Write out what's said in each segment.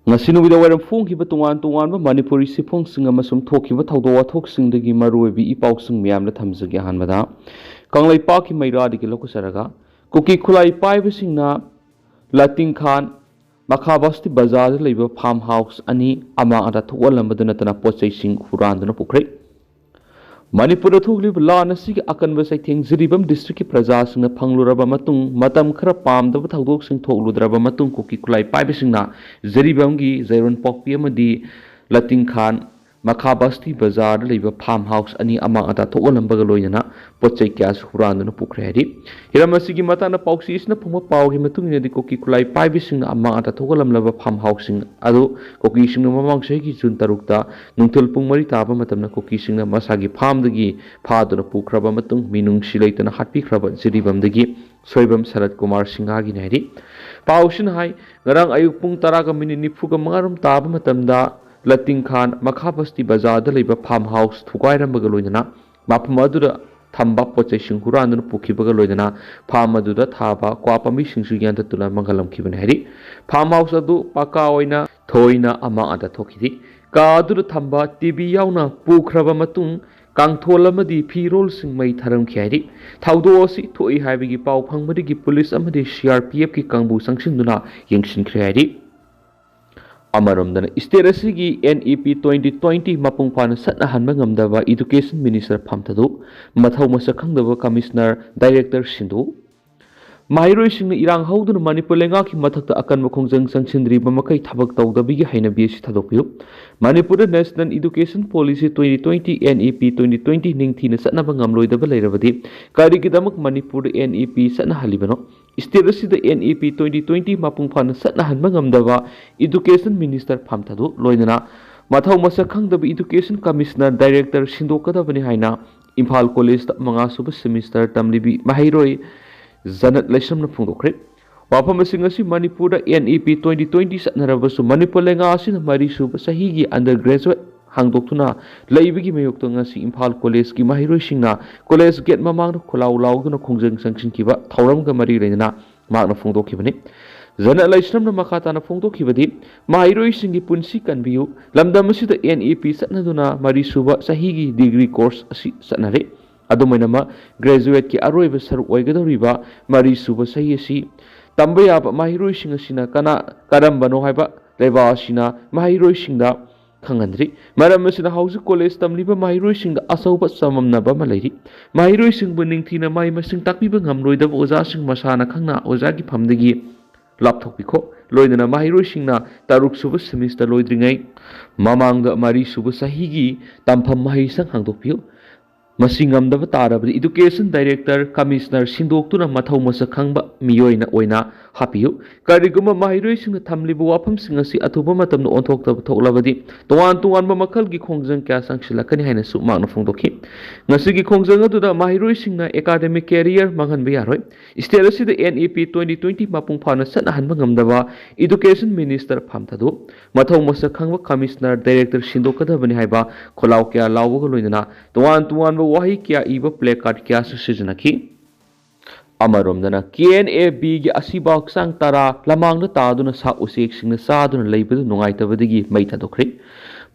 ngasi nubi da wairam phongkiba tongan tonganba Manipuri siphongsing amasum thokkiba thawdo wathoksingdagi maruibi ipausing miyamna thamjage hanbada kanglai paki mairadi ki lokusaraga Kuki Khitlai paibasingna Latin Khan Makhabasti Bazar leiba farmhouse ani ama ada thawalambaduna tana pochai sing huranduna pukre Manipur thugli lan asigi akanba saitheng jiribam district ki praja singna phangluraba matung matam khara pamdaba thawdok sing thokludraba matung Kuki Khitlai paibasingna jiribam gi zairon pokpi amadi Latin Khan Makhabasti Bazar leiba farmhouse ani ama ada thowalambaga loinana pochai kyas huranduna pukre hadi hiramasigi matana pausi isna phuma paugi matungina di Kuki Khitlai paibasingna ama ada thowalamlaba farmhouse sing adu Kuki singna mamang segi June 3 nungthul pung mari taba matamna Kuki singna masagi farm dagi phaduna pukraba matung minung silaitana hatpi khraba jiribam dagi soibam Sarat Kumar Singha gi nairi pausin hai ngarang ayuk pung 10:90 taba matamda Latin Khan Makhabasti Bazar da leiba farmhouse thugairambaga loinana mafam aduda thamba pochai sing huranduna pukhibaga loinana farm aduda thaba kwapami singsu yanta tula mangalam khibane hari farmhouse adu paka oina thoina ama ada thokhidi ka aduda thamba TV yauna pukhraba matung kangthol amadi phirol sing mai tharam khyairi thawdo asi thoi haibigi pau phangmadi police amadi CRPF ki kangbu sangsinduna yengsin khyairi Amaramdana state asigi NEP 2020 mapung phana satna hanba ngamdaba education minister phamthadu mathau masakhangdaba commissioner director sindu Mahiroi singna irang hauduna Manipur lenga ki mathakta akan makhongjang sangsindri bamakai thabak tawdabigi hainabi si thadokpiu Manipur National Education Policy 2020 NEP 2020 ningthina satnaba ngamloidaba leirabadi karigidamak Manipur NEP satna halibano state asida NEP 2020 mapung phana satna hanba ngamdaba education minister phamthadu loinana mathau masakhangdaba education commissioner director sindokadabani haina Imphal College manga suba semester tamlibi Mahiroi Zanat Lesam na phungdokre wafam asing asi Manipur NEP 2020 satnarabasu Manipur lenga asin mari suba sahigi undergraduate hangdoktuna laibigi mayokto ngasi Imphal College ki Mahiroi singna college gate mamang kholaw lawduna khongjang sangsing kiba thauram ga mari reina magna phungdokhibani Zanat Lesam na makata na phungdokhibadi Mahiroi singi punsi kanbiu lamdam asida NEP satnaduna mari suba sahigi degree course asi satnare Adumainama graduate ki aroiba saruk oigadoriba mari suba sahi asi tamba yaba Mahiroi sing asina kana karambano haiba leba asina Mahiroi singda khangandri maram asina hausa college tamliba Mahiroi singda asauba samamnaba malairi Mahiroi singbu ningthina mai masing takpiba ngamloidaba oja sing masana khangna oja ki phamdagi lapthokpikho loidana Mahiroi singna taruk suba semester loidringai mamangda mari suba sahigi tampham mahisang hangdokpiu Masingamdaba tarabadi education director commissioner sindoktuna mathau masakhangba miyoina oina hapiu kariguma Mahiroi singna thamlibu wafam singasi athuba matamna onthokta thoklabadi towan ba makhal gi khongjang kya sangsilakani haina su magna phongdokhi ngasigi khongjang aduda Mahiroi singna academic career manghanba yaroi state asida NEP 2020 mapung phana satna hanba ngamdaba education minister phamthadu mathau masakhangba commissioner director sindokadabani haiba kholaw kya lawga loinana towan wahi kya iba placard kya sisijnaki Amaromdana KNAB gi asibak sang tara lamangna taduna sa usek singna saduna leibadu nungaitabadigi maithadokri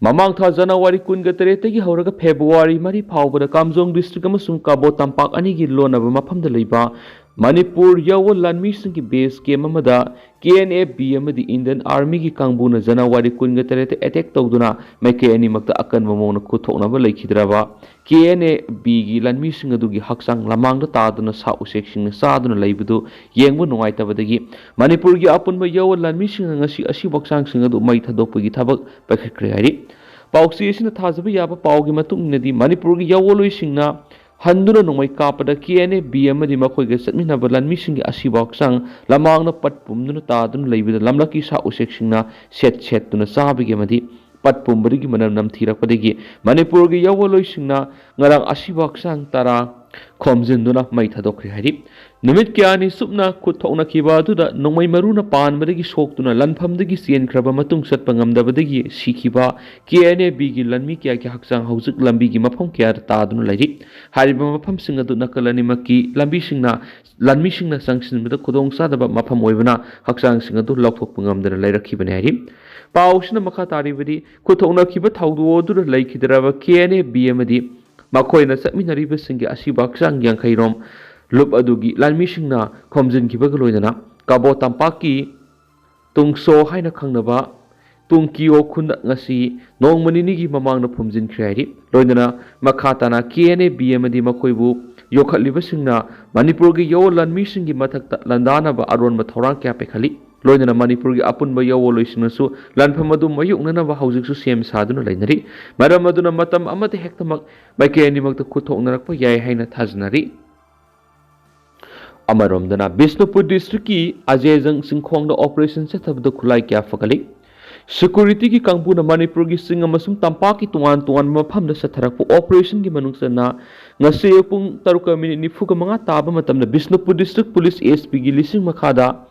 mamang tha January 19 tagi hauraga February mari phawbada Kamjong district amasung Kabo tampak ani gi lonaba mafamda leiba Manipur yawa lanmi singi base game amada KNAB amadi Indian Army gi kangbuna January 19 attack tawduna maike ani makta akan mamona khuthoknaba leikhidraba KNAB gi lanmi singa dugi haksang lamangda taduna sa usek singna saduna leibadu yengbu nungaitabadagi Manipur gi apunba yawa lanmi singa ngasi asi baksang singa du mai thadokpagi thabak pakhakre hari pauksi isina thajaba yaba paugi matung nadi Manipur gi yawa loi singna Handuna nungmai kapada KNAB amadi makhoiga satminaba lanmi singi asibak sang lamangna patpumduna taduna leibada lamlaki sa usek singna set tuna sabigi amadi patpumbadigi manam namthirakpadagi Manipur gi yawaloi singna ngarang asibak sang tara khomjinduna mai thadokri hari numit kyani supna khuthokna kiba duda nongmai maruna pan badagi soktuna lanpham dagi sien khraba matung satpa ngamdabadagi sikhiba KNAB gi lanmi kya kya haksang haujuk lambi gi mafam kya taduna lairi hariba mafam singa du nakalani maki lambi singna lanmi singna sangsin bada khudong sadaba mafam oibana haksang singa du lokthok ngamdana lairakibane hari pausna makha taribadi khuthokna kiba thawdu du laikhidraba KNAB amadi makoina satminariba singi asiba haksang yankairom lup adugi lanmi singna khomjin kibaga loidana kabo tampaki tungso haina khangnaba tungkio khunda ngasi nongmani gi mamangna phumjin khrairi loidana makhatana KNAB amadi makoibu yokhatliba singna manipur gi yo lanmi singi mathakta landana ba aron ba thorang kya pekhali loidana manipur gi apun ba yo loisinasu lanpham adu mayuknana ba haujiksu sem saduna lainari maram aduna matam amate hektamak baikeni makta khuthoknarak pa yai haina thajnari Amaramdana Bisnupur district ki Ajayjang Singkhongda operation se thabda khulai kya fakali security ki kangpuna Manipur gi singa masum tampa ki tuan mafam da satharakpu operation gi manungsana ngase pung taruka minute nifu ka manga taba matamna Bisnupur district police SP gi lising makhada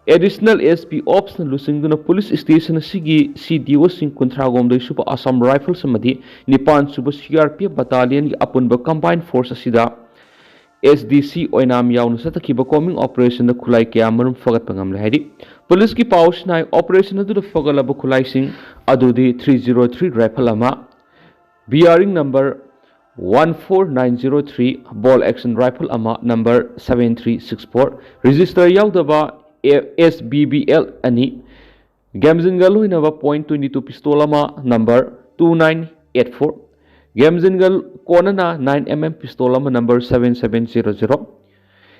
additional SP ops na lusingduna police station sigi CDO sing kuntragom dai supa Assam Rifles amadi nipan suba CRPF battalion gi apunba combined force asida SDC oinam yaun satakiba coming operation da khulai kya marum fagat pangam lahari police ki paus nai operation adu da fagalaba khulai sing adudi 303 rifle ama bearing number 14903 ball action rifle ama number 7364 register yaudaba SBBL ani gamzin galoinaba .22 pistol ama number 2984 Gamzingal Konana 9mm pistol number 7700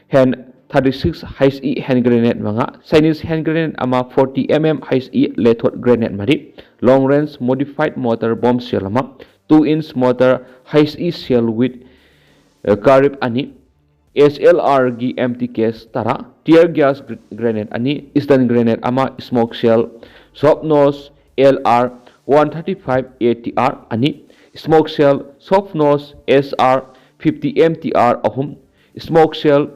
hand 36 high-E hand grenade manga Chinese hand grenade ama 40mm high-E lethal grenade mari long range modified mortar bomb shell ama 2-inch mortar high-E shell with carib ani SLR gi empty case tara tear gas grenade ani stun grenade ama smoke shell soft nose LR 135 ATR ani smoke shell soft nose SR 50 MTR ahum smoke shell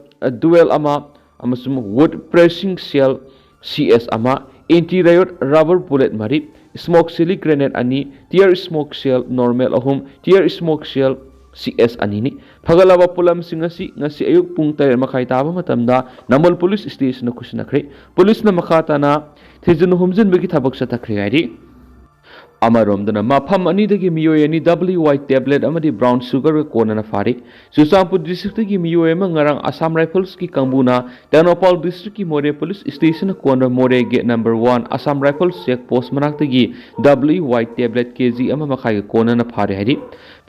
dual ama amasum wood pressing shell CS ama anti-riot rubber bullet mari smoke silly grenade ani tear smoke shell normal ahum tear smoke shell CS ani ni phagalaba pulam singasi ngasi ayuk pung 3 makai taba matamda namal police station kusinakhre police na makhata na thijun humjin begi thabak sa takhre ari Amaramdana mafam anidagi miyoy ani WY tablet amadi brown sugar kona na fari Susampur district gi miyoy ma ngarang Assam Rifles ki kambuna Danopal district ki More police station kona More gate number 1 Assam Rifles check post manaktagi WY tablet KG ama makai kona na fari hari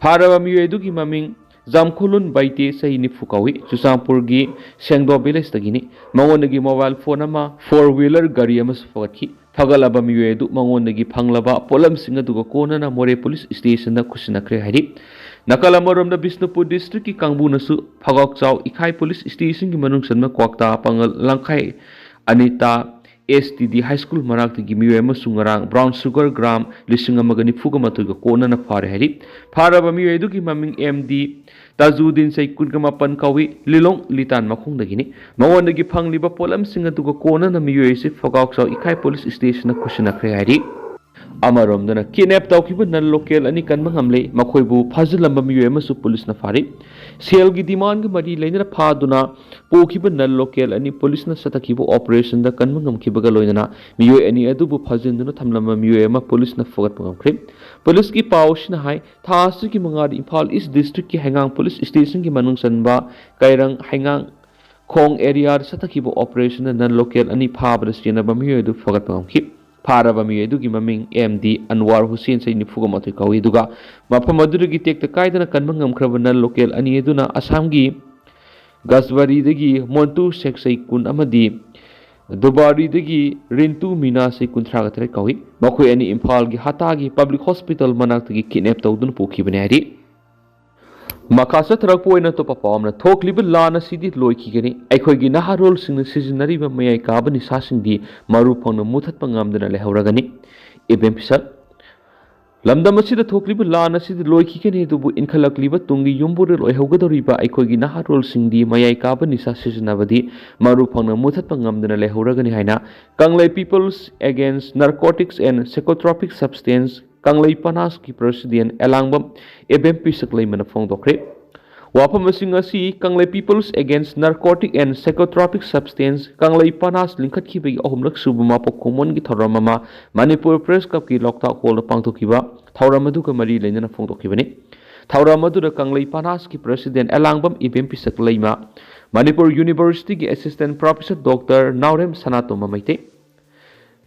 Faraba miyoy du gi maming Zamkhulun baite sahi ni fukawi Susampur gi Sengdo village tagini mangonagi mobile phone ama 4-wheeler gari ama sufakhi Fagalaba miyedu mangonagi phanglaba polam singa duga kona na More police station da khusinakre hari nakala morom da Bisnupur district ki kangbu nasu phagok chau ikhai police station ki manung sanma kwakta pangal langkhai anita STD high school marak gi miye masungarang brown sugar gram lising amagani fuga matuga kona na fare hari faraba miyedu ki maming MD Tajudin say kungama pan kawi lilong litan makhung dagini mawon dagi phangliba polam singa duga kona na miyoy se phagak saw ikhai police station na kushina khre hari amarom dana kidnap tawkiba nan local ani kan mangamle makhoibu phajilamba miyoy masu police na fari sel gi demand gi mari leina phaduna pokiba nan local ani police na satakibu operation da kan mangam kibaga loina miyoy ani adubu phajinduna thamlamba miyoy ma police na fogat pangam khre police ki paush na hai thasu ki mangari Imphal East district ki hangang police station ki manung sanba kairang hangang khong area satakibu operation nan local ani phabra sina ba miyoy du fogat pangam khi Faraba miyedu gi maming MD Anwar Hussein say nifuga matay kawi duga mapamadur gi tekta kaidana kanmangam krabana local ani eduna Assam gi Gasbari dagi Montu Seksai kun amadi Dubari dagi Rintu Mina say kun thragatare kawi makoy ani Imphal gi Hata gi public hospital manak gi kidnap tawdun pukhi banari Makasa tharakpoina to papamna thokliba lana sidi loiki gani aikhoi gi naharol sing seasonary ba mayai ka bani sasing di maru phang muthat pangam dana lehauragani episode lamdam asida thokliba lan asida loikikani dubu inkhalakliba tungi yumbure loihaugadoriba aikogi naharol singdi mayai kaba nisa sijanabadi maru phangna muthatpa ngamdana lehoragani haina Kanglai Peoples Against Narcotics and Psychotropic Substance Kanglai Panas ki President Elangbam Ebem Pisaklai mana phongdokre Wapam asi Kanglai Peoples Against Narcotic and Psychotropic Substance Kanglai Panas lingkhat ki bagi ahumlak subama pokkomon ki thoramama Manipur Press Cup ki lokta hol pangthokiba thauramadu ka mari leinana phongdokibani thauramadu da Kanglai Panas ki President Elangbam Ebem Pisaklai ma Manipur University ki Assistant Professor Dr. Naurem Sanato Maite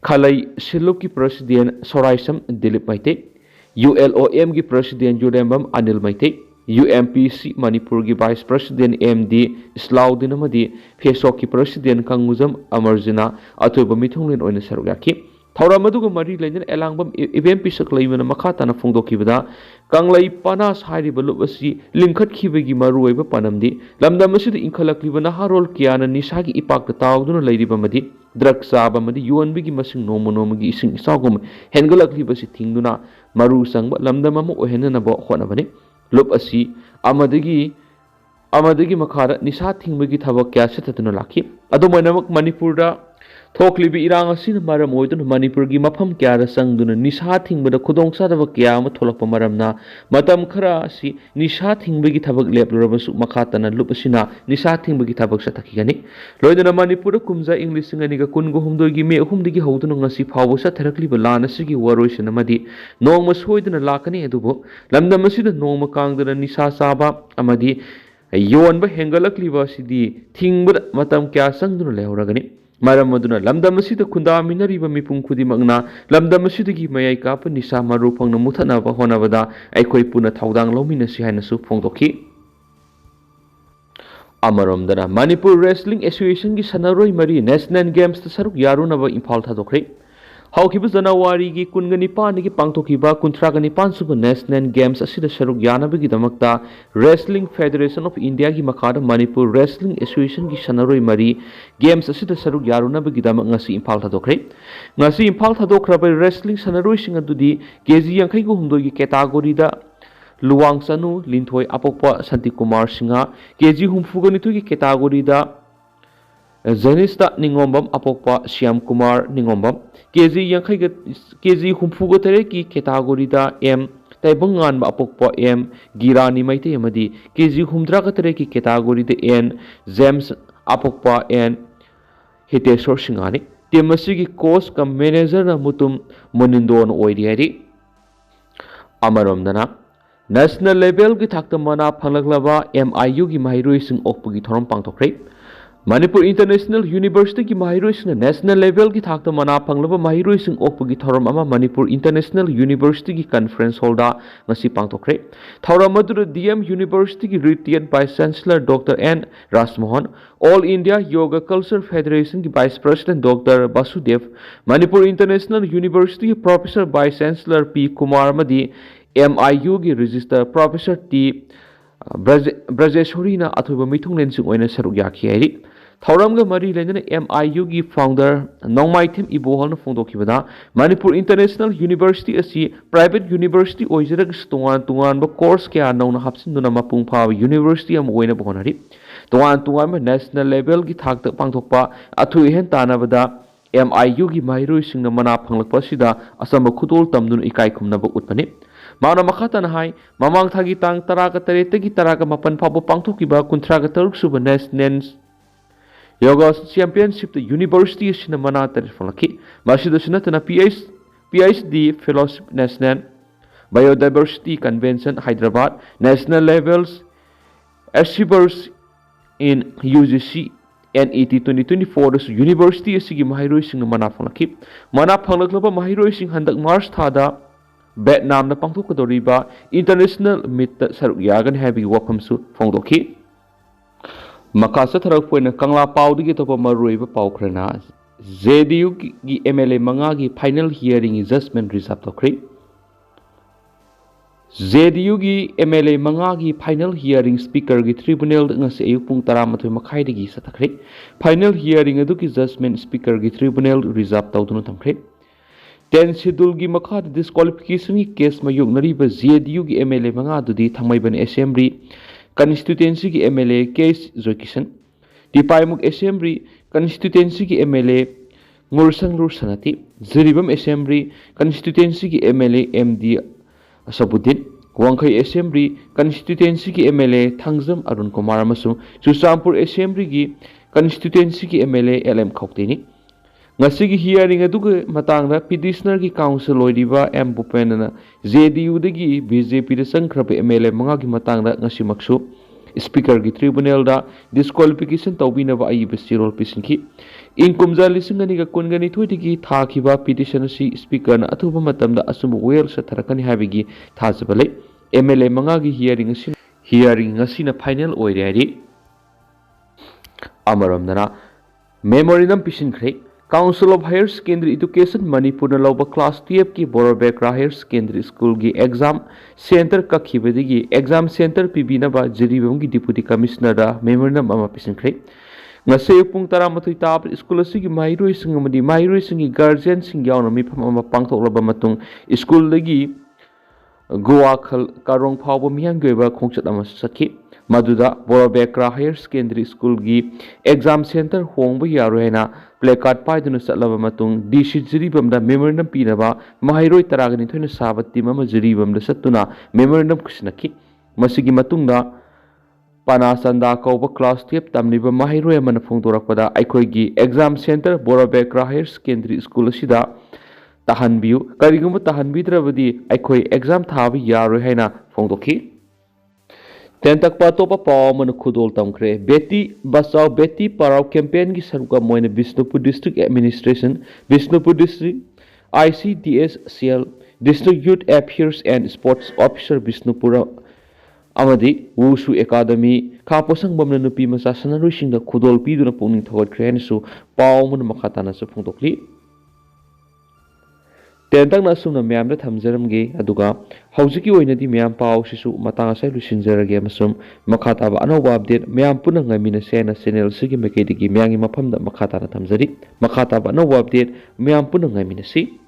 Khalai Siluk ki President Soraisam Dilip Maite ULOM ki President Jurembam Anil Maite UMPC Manipur ki Vice President MD Islaudin amadi Fesok ki President Kanguzam Amarjina atoba mithunglen oina sarugyaki thauramadu ka mari leinen Elangbam event pisak leimana makhatana phongdokibada Kanglai Panas hairiba lup asi lingkhat khibagi maruoiba panamdi lamdam asida inkhalakliba naharol kiyana nisagi ipakta tawduna leiriba madi drug saba madi yuanbigi masing nomonomagi ising isagum hengalakliba si thingduna maru sangba lamdam amu ohenna ba khonabani lup asi amadagi makhara nisa thingbagi thabak kya sathatuna lakhi adomainamak Manipur da thoklibi irang asina maram oidun Manipur gi mafam kya ra sangduna nisa thingbada khudong sadaba kya ama tholakpa maramna matam khara asi nisa thingbagi thabak leplurabasu makhatana lup asina nisa thingbagi thabak sathakigani loidana Manipur da kumja English ngani ga kungo humdoi gi me humdigi howduna ngasi phawbo satharakliba lan asigi waroisana madi nongma soidana lakani adubo lamdam asida nongma kangdana nisa saba amadi yonba hengalakliba sidi thingbada matam kya sangduna lehoragani maram aduna lamdam asida khunda minariba mipum khudimagna lamdam asidagi mayai kapa nisa maru phangna muthanaba honabada aikhoi puna thaudang lominasi haina su phongdokhi amaromdana Manipur Wrestling Association gi sanaroi mari National Games ta saruk yarunaba Imphal thadokre haukiba January gi kungani pani gi pangthokiba kuntragani pansuba National Games asida saruk yanabagi damakta Wrestling Federation of India gi makhada Manipur Wrestling Association gi sanaroi mari Games asida saruk yarunabagi damak ngasi Imphal thadokre ngasi Imphal thadokraba wrestling sanaroi singa dudi kg yankhai gu humdoi gi category da Luwang Sanu Linthoi Apokpa Santi Kumar Singa kg humfuga nitu gi category da Zanista Ningombam Apokpa Syam Kumar Ningombam kg humfuga tere ki category da M Taibangan Apokpa M Girani Maite amadi kg humdra ka tere ki category da N James Apokpa N Hiteshwar Singani temasi ki coach ka manager na mutum monindon oidiyari amaramdana National level ki thakta mana phanglaklaba MIU gi mahiroi sing okpugi thorom pangthokre Manipur International University ki mahiroi sing national level ki thakta mana phanglaba mahiroi sing okpugi thorom ama Manipur International University ki conference hall da ngasi pangthokre thauramadu DM University ki retired Vice Chancellor Dr. N Rasmohan All India Yoga Culture Federation ki Vice President Dr. Basudev Manipur International University ki Professor Vice Chancellor P Kumar Madi MIU gi register Professor T Brajeshwari na athuba mithung lensing oina saruk yakhi ai thauramga mari lenjana MIU gi founder Nongmaithim Ibohal na phongdokibada Manipur International University asi private university oijarag tungan ba course kya nauna hapsinduna mapung pha university am oina bonari tungan ba national level gi thakta pangthokpa athu hen tanabada MIU gi mahiroi singna mana phanglakpa sida asamba khudol tamdun ikai khumna ba utpani Mauna makatan hai mamang thagi tang taraka taretagi taraka mapan phabo pangthokiba kuntraga taruk suba National Yoga Championship the University sina mana tarifalaki masida sinatana PhD Fellowship National Biodiversity Convention Hyderabad National Levels Achievers in UGC NET 2024 University asigi mahiroi sing mana phanglaki mana phanglaklaba mahiroi sing handak March thada Vietnam na pangthokadoriba international meet saruk yagan habi wafamsu phongdokhi makasa tharak poina kangla pawdi gi topa maruiba pawkhrana JDU gi MLA manga gi final hearing judgment reserve tokri JDU gi MLA manga gi final hearing speaker gi tribunal ngasi ayuk pung 12 makhai gi sathakri final hearing adu ki judgment speaker gi tribunal reserve tawdunu thamkri 10 schedule gi makha disqualification gi case mayuknari ba JDU gi MLA manga dudi thangmaiban assembly constituency gi MLA case Zoikishan Tipaimuk assembly constituency gi MLA Ngursanglur Sanati Ziribam assembly constituency gi MLA MD Asabudin Wangkai assembly constituency gi MLA Thangzam Arun Kumar amasung Chusampur assembly gi constituency gi MLA LM Khautini ngasigi hearing aduga matangda petitioner gi council oidiba M Bupendana JDU dagi BJP da sangkhrabe MLA manga gi matangda ngasimaksu speaker gi tribunal da disqualification tawbinaba ayiba sirol pisinki inkumza lisingani ga kungani thoidigi thakiba petition si speaker na athuba matamda asum well satharakani habigi thajabale MLA manga gi hearing ngasina final oirari amaramdana memorandum pisinkhre Council of Higher Secondary Education Manipur Nalauba Class 12 ki Borobekra Higher Secondary School ki exam center kakhibadigi exam center pibinaba jiribam ki deputy commissioner da memorandum ama pisinkhre ngase pung 12 tab school asigi mairoi singamadi mairoi singi guardian sing yauna mifam ama pangthoklaba matung school dagi Goa Karong Phawba miyanggoiba khongchat ama sakhi Maduda Borobekra Higher Secondary School gi exam center hongba yaroina placard paiduna satlaba matung DC jiribam da memorandum pinaba mahairoi taragani thoina sabati mama jiribam da satuna memorandum kusnaki masigi matungda panasanda kauba class 12 tamliba mahairoi amana phongdorakpada aikoi gi exam center Borobekra Higher Secondary School asida tahanbiu karigum tahanbidrabadi aikoi exam thabi yaroi haina phongdokhi Tentak patopa pawman khudol tamkre Beti Basau Beti Parau campaign ki saruka moine Bisnupur District Administration Bisnupur District ICDS CL District Youth Affairs and Sports Officer Bisnupura amadi Wushu Academy Kaposang bamna nupi masa sanaroi singda khudol piduna pungning thawat su pawman makhatana sa phungtokli Tentang na sumna miyam da thamjaramge aduga haujiki oinadi miyam paw sisu matang asai lusinjarage amasum makhataba anawba update miyam puna ngamina sena channel sigi mekedi gi miyangi mafamda makhatana thamjari makhataba anawba update miyam puna ngamina si